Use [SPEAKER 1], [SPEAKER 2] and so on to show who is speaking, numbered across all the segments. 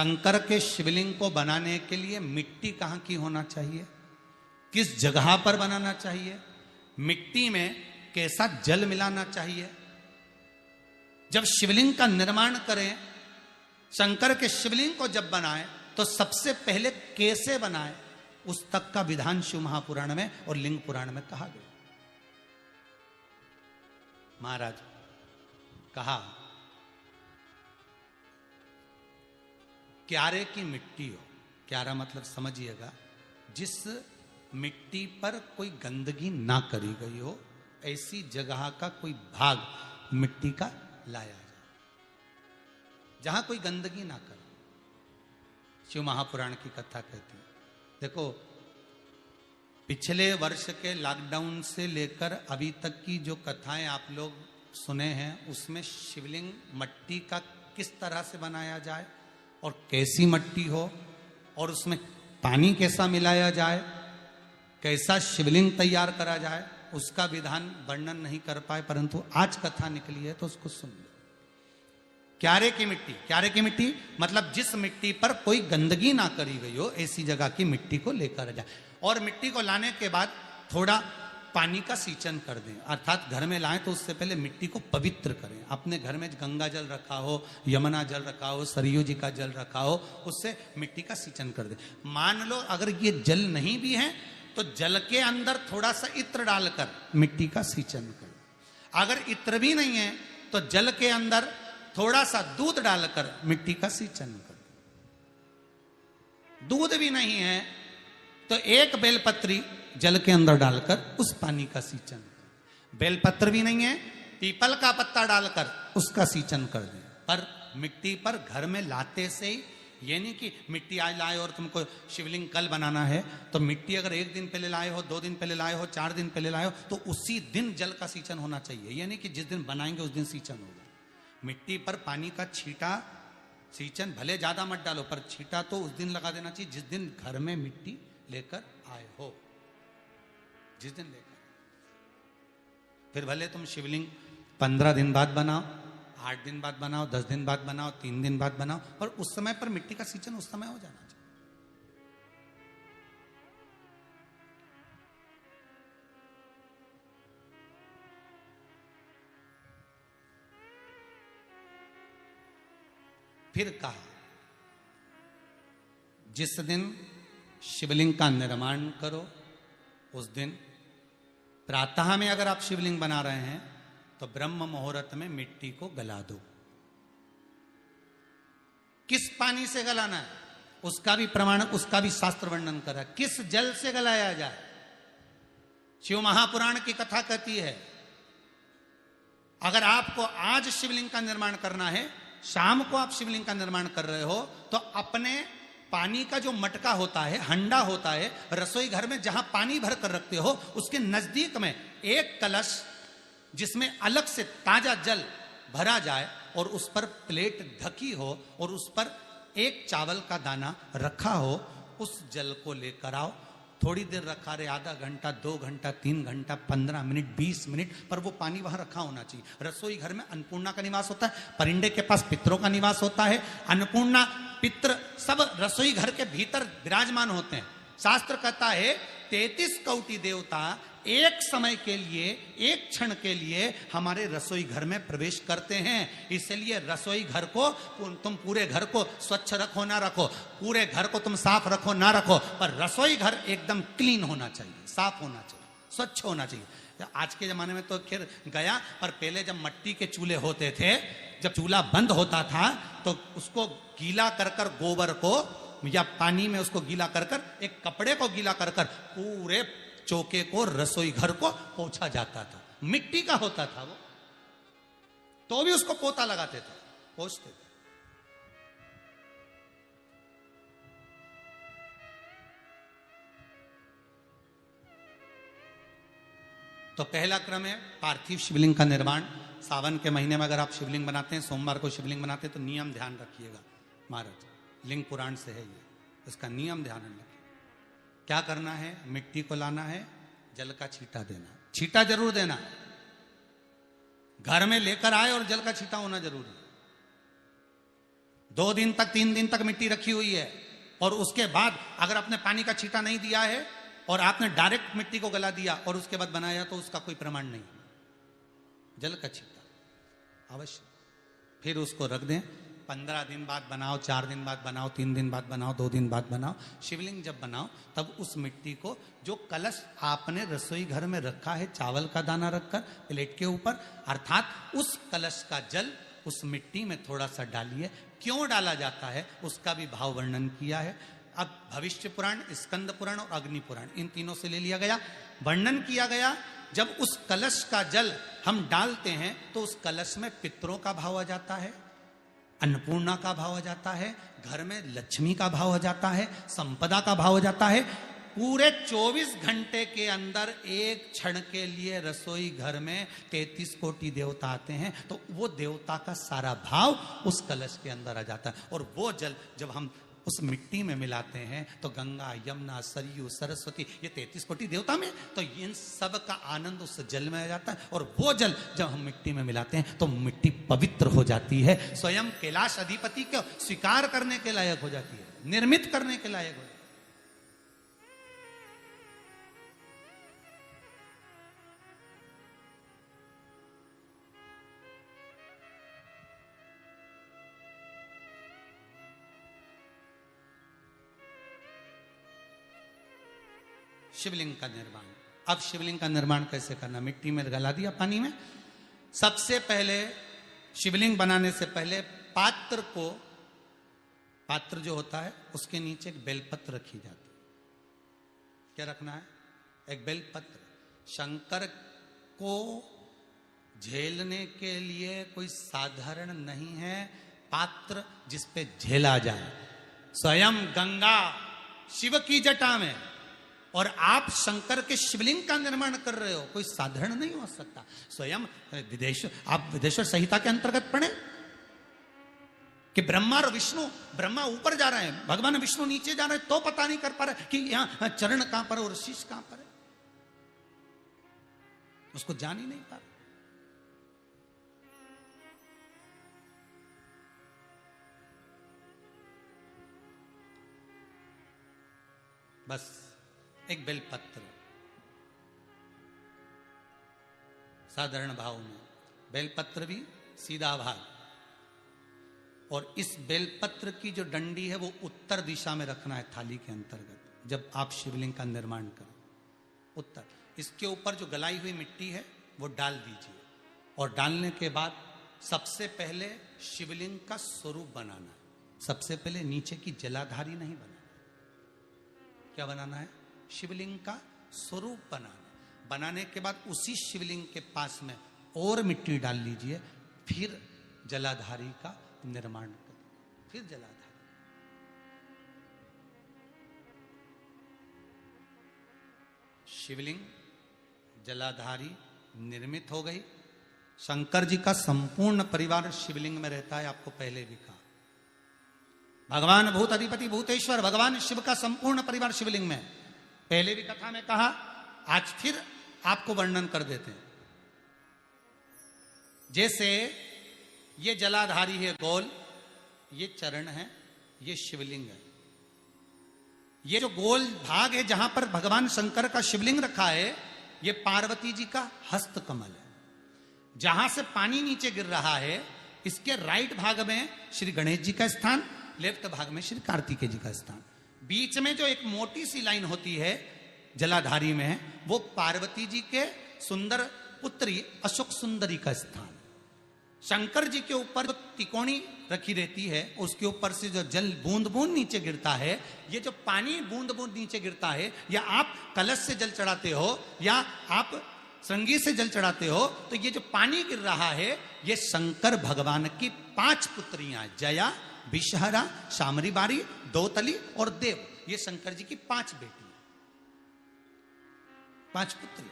[SPEAKER 1] शंकर के शिवलिंग को बनाने के लिए मिट्टी कहाँ की होना चाहिए, किस जगह पर बनाना चाहिए, मिट्टी में कैसा जल मिलाना चाहिए। जब शिवलिंग का निर्माण करें, शंकर के शिवलिंग को जब बनाएं तो सबसे पहले कैसे बनाएं, उस तक का विधान शिव महापुराण में और लिंग पुराण में कहा गया। महाराज कहा, क्यारे की मिट्टी हो, क्यारा मतलब समझिएगा जिस मिट्टी पर कोई गंदगी ना करी गई हो, ऐसी जगह का कोई भाग मिट्टी का लाया जाए जहां कोई गंदगी ना करे। शिव महापुराण की कथा कहती है। देखो, पिछले वर्ष के लॉकडाउन से लेकर अभी तक की जो कथाएं आप लोग सुने हैं, उसमें शिवलिंग मट्टी का किस तरह से बनाया जाए और कैसी मट्टी हो और उसमें पानी कैसा मिलाया जाए, कैसा शिवलिंग तैयार करा जाए, उसका विधान वर्णन नहीं कर पाए, परंतु आज कथा निकली है तो उसको सुन लो। क्यारे की मिट्टी, क्यारे की मिट्टी मतलब जिस मिट्टी पर कोई गंदगी ना करी गई हो, ऐसी जगह की मिट्टी को लेकर जाए और मिट्टी को लाने के बाद थोड़ा पानी का सींचन कर दें, अर्थात घर में लाएं तो उससे पहले मिट्टी को पवित्र करें। अपने घर में गंगा जल रखा हो, यमुना जल रखा हो, सरयू जी का जल रखा हो, उससे मिट्टी का सींचन कर दें। मान लो अगर ये जल नहीं भी है तो जल के अंदर थोड़ा सा इत्र डालकर मिट्टी का सींचन करें। अगर इत्र भी नहीं है तो जल के अंदर थोड़ा सा दूध डालकर मिट्टी का सींचन करें। दूध भी नहीं है तो एक बेलपत्री जल के अंदर डालकर उस पानी का सींचन करें। बेलपत्र भी नहीं है, पीपल का पत्ता डालकर उसका सींचन कर दें। पर मिट्टी पर घर में लाते से ही, ये नहीं कि मिट्टी आज लाए और तुमको शिवलिंग कल बनाना है, तो मिट्टी अगर 1 दिन पहले लाए हो, 2 दिन पहले लाए हो, 4 दिन पहले लाए हो, तो उसी दिन जल का सींचन होना चाहिए। ये नहीं कि जिस दिन बनाएंगे उस दिन सींचन होगा। मिट्टी पर पानी का छींटा, सींचन भले ज्यादा मत डालो, पर छींटा तो उस दिन लगा देना चाहिए जिस दिन घर में मिट्टी लेकर आए हो, जिस दिन लेकर। फिर भले तुम शिवलिंग 15 दिन बाद बनाओ, 8 दिन बाद बनाओ, 10 दिन बाद बनाओ, 3 दिन बाद बनाओ, पर उस समय पर मिट्टी का सींचन उस समय हो जाना चाहिए। फिर कहा, जिस दिन शिवलिंग का निर्माण करो उस दिन प्रातः में अगर आप शिवलिंग बना रहे हैं तो ब्रह्म मुहूर्त में मिट्टी को गला दो। किस पानी से गलाना है उसका भी प्रमाण, उसका भी शास्त्र वर्णन करा। किस जल से गलाया जाए, शिव महापुराण की कथा कहती है अगर आपको आज शिवलिंग का निर्माण करना है, शाम को आप शिवलिंग का निर्माण कर रहे हो, तो अपने पानी का जो मटका होता है, हंडा होता है, रसोई घर में जहां पानी भर कर रखते हो, उसके नजदीक में एक कलश जिसमें अलग से ताजा जल भरा जाए और उस पर प्लेट ढकी हो और उस पर एक चावल का दाना रखा हो, उस जल को लेकर आओ। थोड़ी देर रखा रहे, आधा घंटा, 2 घंटा, 3 घंटा, 15 मिनट, 20 मिनट, पर वो पानी वहां रखा होना चाहिए। रसोई घर में अन्नपूर्णा का निवास होता है, परिंदे के पास पितरों का निवास होता है। अन्नपूर्णा, पित्र सब रसोई घर के भीतर विराजमान होते हैं। शास्त्र कहता है 33 कौटि देवता एक समय के लिए, एक क्षण के लिए हमारे रसोई घर में प्रवेश करते हैं। इसलिए रसोई घर को तुम पूरे घर को स्वच्छ रखो ना रखो, पूरे घर को तुम साफ रखो ना रखो, पर रसोई घर एकदम क्लीन होना चाहिए, साफ होना चाहिए, स्वच्छ होना चाहिए। आज के जमाने में तो खैर गया, पर पहले जब मट्टी के चूल्हे होते थे, जब चूल्हा बंद होता था तो उसको गीला कर कर, गोबर को या पानी में उसको गीला कर कर, एक कपड़े को गीला कर कर पूरे चौके को, रसोई घर को पोंछा जाता था। मिट्टी का होता था वो, तो भी उसको पोता लगाते थे, पोंछते थे। तो पहला क्रम है पार्थिव शिवलिंग का निर्माण। सावन के महीने में अगर आप शिवलिंग बनाते हैं, सोमवार को शिवलिंग बनाते हैं, तो नियम ध्यान रखिएगा महाराज, लिंग पुराण से है ये, इसका नियम ध्यान रखिए। क्या करना है, मिट्टी को लाना है, जल का छींटा देना, छींटा जरूर देना, घर में लेकर आए और जल का छींटा होना जरूरी है। 2 दिन तक 3 दिन तक मिट्टी रखी हुई है, और उसके बाद अगर आपने पानी का छींटा नहीं दिया है और आपने डायरेक्ट मिट्टी को गला दिया और उसके बाद बनाया, तो उसका कोई प्रमाण नहीं। जल का छींटा अवश्य। फिर उसको रख दें, 15 दिन बाद बनाओ, 4 दिन बाद बनाओ, 3 दिन बाद बनाओ, 2 दिन बाद बनाओ। शिवलिंग जब बनाओ तब उस मिट्टी को, जो कलश आपने रसोई घर में रखा है चावल का दाना रखकर प्लेट के ऊपर, अर्थात उस कलश का जल उस मिट्टी में थोड़ा सा डालिए। क्यों डाला जाता है उसका भी भाव वर्णन किया है। अब भविष्य पुराण, स्कंद पुराण और अग्नि पुराण, इन तीनों से ले लिया गया, वर्णन किया गया। जब उस कलश का जल हम डालते हैं तो उस कलश में पितरों का भाव आ जाता है, अन्नपूर्णा का भाव आ जाता है, घर में लक्ष्मी का भाव आ जाता है, संपदा का भाव आ जाता है। पूरे 24 घंटे के अंदर एक क्षण के लिए रसोई घर में 33 कोटि देवता आते हैं, तो वो देवता का सारा भाव उस कलश के अंदर आ जाता है। और वो जल जब हम उस मिट्टी में मिलाते हैं तो गंगा, यमुना, सरयू, सरस्वती, ये 33 कोटि देवता में, तो इन सब का आनंद उस जल में आ जाता है। और वो जल जब हम मिट्टी में मिलाते हैं तो मिट्टी पवित्र हो जाती है, स्वयं कैलाश अधिपति को स्वीकार करने के लायक हो जाती है, निर्मित करने के लायक हो जाती है। शिवलिंग का निर्माण। अब शिवलिंग का निर्माण कैसे करना? मिट्टी में गला दिया पानी में। सबसे पहले शिवलिंग बनाने से पहले पात्र को, पात्र जो होता है उसके नीचे एक बेलपत्र रखी जाती है। क्या रखना है? एक बेलपत्र। शंकर को झेलने के लिए कोई साधारण नहीं है पात्र जिस पे झेला जाए। स्वयं गंगा शिव की जटा में, और आप शंकर के शिवलिंग का निर्माण कर रहे हो, कोई साधारण नहीं हो सकता। स्वयं आप विदेश्वर संहिता के अंतर्गत पढ़े कि ब्रह्मा और विष्णु, ब्रह्मा ऊपर जा रहे हैं, भगवान विष्णु नीचे जा रहे हैं, तो पता नहीं कर पा रहे कि यहां चरण कहां पर और शीश कहां पर है, उसको जान ही नहीं पा रहे। बस एक बेलपत्र साधारण भाव में, बेलपत्र भी सीधा भाग, और इस बेलपत्र की जो डंडी है वो उत्तर दिशा में रखना है थाली के अंतर्गत। जब आप शिवलिंग का निर्माण करें उत्तर, इसके ऊपर जो गलाई हुई मिट्टी है वो डाल दीजिए, और डालने के बाद सबसे पहले शिवलिंग का स्वरूप बनाना है। सबसे पहले नीचे की जलाधारी नहीं बनाना। क्या बनाना है? शिवलिंग का स्वरूप बनाना। बनाने के बाद उसी शिवलिंग के पास में और मिट्टी डाल लीजिए, फिर जलाधारी का निर्माण करिए। फिर जलाधारी, शिवलिंग जलाधारी निर्मित हो गई। शंकर जी का संपूर्ण परिवार शिवलिंग में रहता है, आपको पहले भी कहा। भगवान भूत अधिपति भूतेश्वर, भगवान शिव का संपूर्ण परिवार शिवलिंग में, पहले भी कथा में कहा, आज फिर आपको वर्णन कर देते हैं। जैसे ये जलाधारी है गोल, ये चरण है, ये शिवलिंग है। ये जो गोल भाग है जहां पर भगवान शंकर का शिवलिंग रखा है, ये पार्वती जी का हस्त कमल है। जहां से पानी नीचे गिर रहा है, इसके राइट भाग में श्री गणेश जी का स्थान, लेफ्ट भाग में श्री कार्तिकेय जी का स्थान। बीच में जो एक मोटी सी लाइन होती है जलाधारी में, वो पार्वती जी के सुंदर पुत्री अशोक सुंदरी का स्थान। शंकर जी के ऊपर जो तिकोनी रखी रहती है, उसके ऊपर से जो जल बूंद बूंद नीचे गिरता है, ये जो पानी बूंद बूंद नीचे गिरता है, या आप कलश से जल चढ़ाते हो या आप श्रृंगी से जल चढ़ाते हो, तो ये जो पानी गिर रहा है, ये शंकर भगवान की 5 पुत्रियां, जया, विषहरा, शामरी बारी, दौतली और देव, ये शंकर जी की 5 बेटी, 5 पुत्री।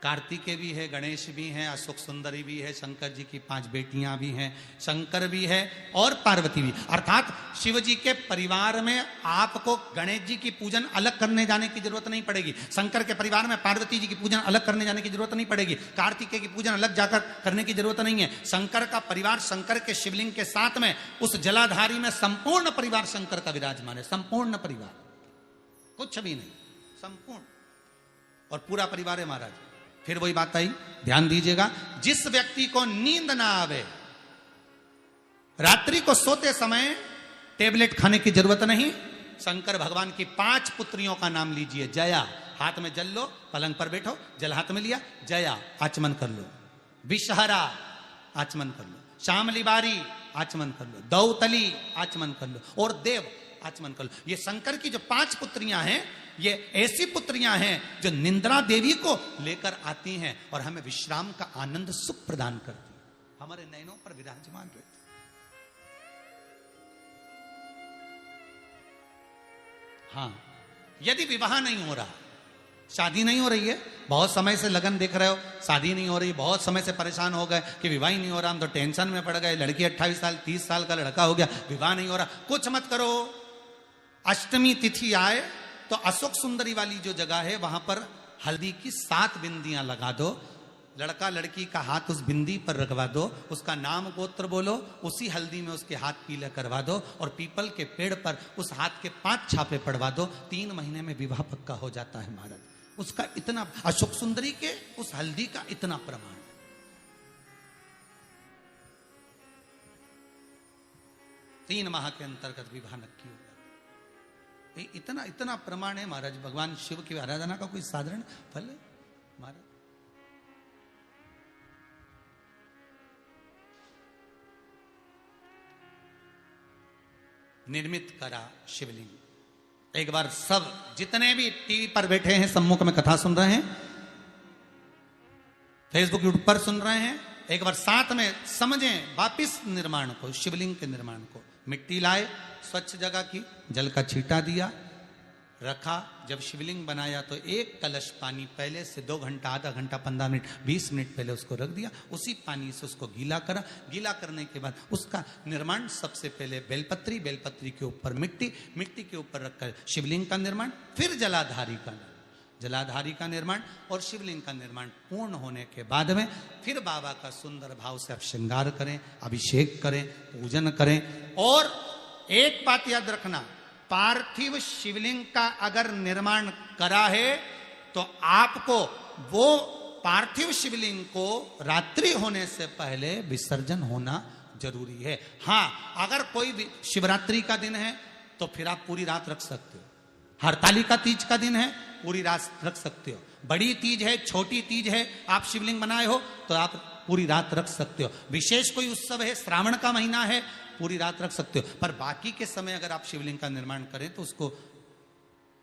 [SPEAKER 1] कार्तिकेय भी है, गणेश भी हैं, अशोक सुंदरी भी है, शंकर जी की 5 बेटियां भी हैं, शंकर भी है और पार्वती भी। अर्थात शिव जी के परिवार में आपको गणेश जी की पूजन अलग करने जाने की जरूरत नहीं पड़ेगी, शंकर के परिवार में पार्वती जी की पूजन अलग करने जाने की जरूरत नहीं पड़ेगी, कार्तिकेय की पूजन अलग जाकर करने की जरूरत नहीं है। शंकर का परिवार शंकर के शिवलिंग के साथ में उस जलाधारी में संपूर्ण परिवार शंकर का विराजमान है, संपूर्ण परिवार, कुछ भी नहीं, संपूर्ण और पूरा परिवार है महाराज। फिर वही बात आई, ध्यान दीजिएगा, जिस व्यक्ति को नींद ना आवे, रात्रि को सोते समय टेबलेट खाने की जरूरत नहीं, शंकर भगवान की 5 पुत्रियों का नाम लीजिए। जया, हाथ में जल लो, पलंग पर बैठो, जल हाथ में लिया, जया आचमन कर लो, विषहरा आचमन कर लो, श्यामली बारी आचमन कर लो, दौतली आचमन कर लो और देव आचमन कर लो। ये शंकर की जो 5 पुत्रियां हैं, ये ऐसी पुत्रियां हैं जो निंद्रा देवी को लेकर आती हैं और हमें विश्राम का आनंद सुख प्रदान करती हैं, हमारे नयनों पर विराजमान रहती। हाँ, यदि विवाह नहीं हो रहा, शादी नहीं हो रही है, बहुत समय से लगन देख रहे हो, शादी नहीं हो रही, बहुत समय से परेशान हो गए कि विवाह ही नहीं हो रहा, हम तो टेंशन में पड़ गए, लड़की 28 साल 30 साल का लड़का हो गया, विवाह नहीं हो रहा, कुछ मत करो। अष्टमी तिथि आए तो अशोक सुंदरी वाली जो जगह है वहां पर हल्दी की 7 बिंदियां लगा दो, लड़का लड़की का हाथ उस बिंदी पर रखवा दो, उसका नाम गोत्र बोलो, उसी हल्दी में उसके हाथ पीले करवा दो और पीपल के पेड़ पर उस हाथ के 5 छापे पड़वा दो, 3 महीने में विवाह पक्का हो जाता है महाराज। उसका इतना, अशोक सुंदरी के उस हल्दी का इतना प्रमाण, 3 माह के अंतर्गत विवाह नक्की हो। इतना इतना प्रमाण है महाराज, भगवान शिव की आराधना का कोई साधारण फल है महाराज। निर्मित करा शिवलिंग। एक बार सब जितने भी टीवी पर बैठे हैं, सम्मुख में कथा सुन रहे हैं, फेसबुक यूट्यूब पर सुन रहे हैं, एक बार साथ में समझें वापिस निर्माण को, शिवलिंग के निर्माण को। मिट्टी लाए, स्वच्छ जगह की, जल का छींटा दिया, रखा। जब शिवलिंग बनाया तो 1 कलश पानी पहले से 2 घंटा, आधा घंटा, 15 मिनट, 20 मिनट पहले उसको रख दिया, उसी पानी से उसको गीला करा। गीला करने के बाद उसका निर्माण सबसे पहले बेलपत्री, बेलपत्री के ऊपर मिट्टी, मिट्टी के ऊपर रखकर शिवलिंग का निर्माण, फिर जलाधारी का निर्माण और शिवलिंग का निर्माण पूर्ण होने के बाद में फिर बाबा का सुंदर भाव से आप श्रृंगार करें, अभिषेक करें, पूजन करें। और एक बात याद रखना, पार्थिव शिवलिंग का अगर निर्माण करा है तो आपको वो पार्थिव शिवलिंग को रात्रि होने से पहले विसर्जन होना जरूरी है। हाँ, अगर कोई शिवरात्रि का दिन है तो फिर आप पूरी रात रख सकते हो, हरतालिका तीज का दिन है पूरी रात रख सकते हो, बड़ी तीज है, छोटी तीज है, आप शिवलिंग बनाए हो तो आप पूरी रात रख सकते हो, विशेष कोई उत्सव है, श्रावण का महीना है, पूरी रात रख सकते हो। पर बाकी के समय अगर आप शिवलिंग का निर्माण करें तो उसको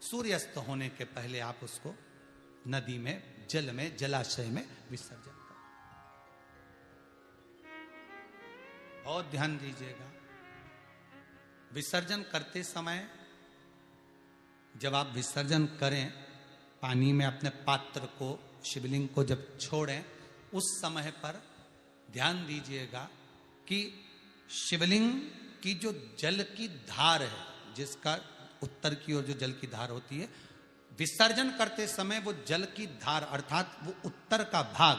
[SPEAKER 1] सूर्यास्त होने के पहले आप उसको नदी में, जल में, जलाशय में विसर्जन करें। बहुत ध्यान दीजिएगा, विसर्जन करते समय जब आप विसर्जन करें, पानी में अपने पात्र को, शिवलिंग को जब छोड़ें, उस समय पर ध्यान दीजिएगा कि शिवलिंग की जो जल की धार है, जिसका उत्तर की ओर जो जल की धार होती है, विसर्जन करते समय वो जल की धार अर्थात वो उत्तर का भाग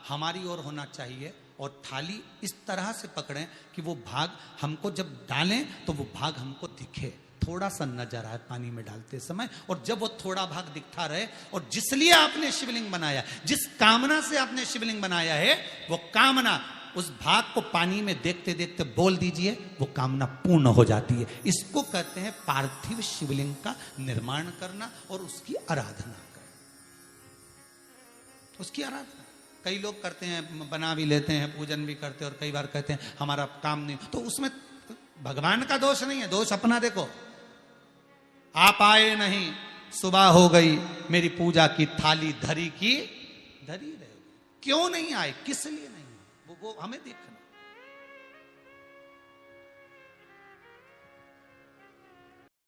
[SPEAKER 1] हमारी ओर होना चाहिए और थाली इस तरह से पकड़ें कि वो भाग हमको जब डालें तो वो भाग हमको दिखे, थोड़ा सा नजर आए पानी में डालते समय। और जब वो थोड़ा भाग दिखता रहे, और जिसलिए आपने शिवलिंग बनाया, जिस कामना से आपने शिवलिंग बनाया है, वो कामना उस भाग को पानी में देखते देखते बोल दीजिए, वो कामना पूर्ण हो जाती है। इसको कहते हैं पार्थिव शिवलिंग का निर्माण करना और उसकी आराधना करना। उसकी आराधना कई लोग करते हैं, बना भी लेते हैं, पूजन भी करते हैं, और कई बार कहते हैं हमारा काम नहीं, तो उसमें भगवान का दोष नहीं है, दोष अपना देखो। आप आए नहीं, सुबह हो गई, मेरी पूजा की थाली धरी की धरी रहे, क्यों नहीं आए, किस लिए नहीं, वो हमें देखना।